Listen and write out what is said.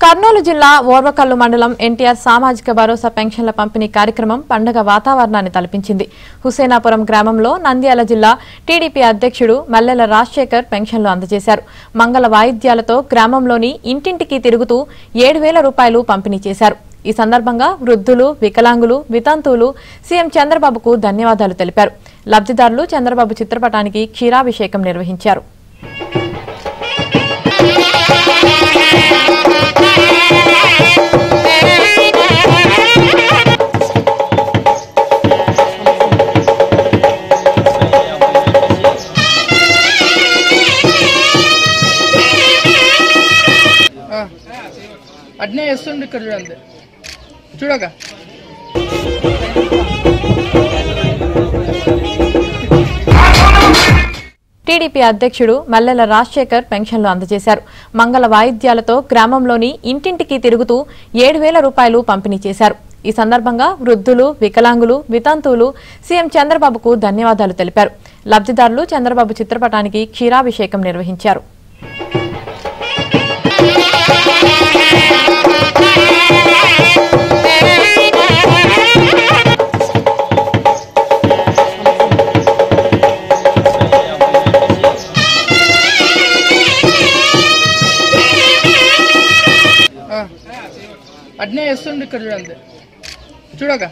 కర్నూలు జిల్లా ఓర్వకల్లు మండలం ఎన్టీఆర్ సామాజిక భరోసా పెన్షన్ల పంపిణీ కార్యక్రమం పండుగ వాతావరణాన్ని తలపించింది. హుసేనాపురం గ్రామంలో నంద్యాల జిల్లా టీడీపీ అధ్యక్షుడు మల్లెల రాజశేఖర్ పెన్షన్లు అందజేశారు. మంగళ వాయిద్యాలతో గ్రామంలోని ఇంటింటికి తిరుగుతూ 7,000 రూపాయలు పంపిణీ చేశారు. ఈ సందర్భంగా వృద్ధులు, వికలాంగులు, వితంతువులు సీఎం చంద్రబాబుకు ధన్యవాదాలు తెలిపారు. లబ్ధిదారులు చంద్రబాబు చిత్రపటానికి క్షీరాభిషేకం నిర్వహించారు. అట్నే వేస్తుండే ఇక్కడ చూడండి చూడక టీడీపీ అధ్యక్షుడు మల్లెల రాజశేఖర్ పెన్షన్లు అందజేశారు. మంగళ వాయిద్యాలతో గ్రామంలోని ఇంటింటికి తిరుగుతూ 7,000 రూపాయలు పంపిణీ చేశారు. ఈ సందర్భంగా వృద్ధులు, వికలాంగులు, వితంతువులు సీఎం చంద్రబాబుకు ధన్యవాదాలు తెలిపారు. లబ్ధిదారులు చంద్రబాబు చిత్రపటానికి క్షీరాభిషేకం నిర్వహించారు. అట్నే వేస్తుండే ఇక్కడ చూడండి చూడక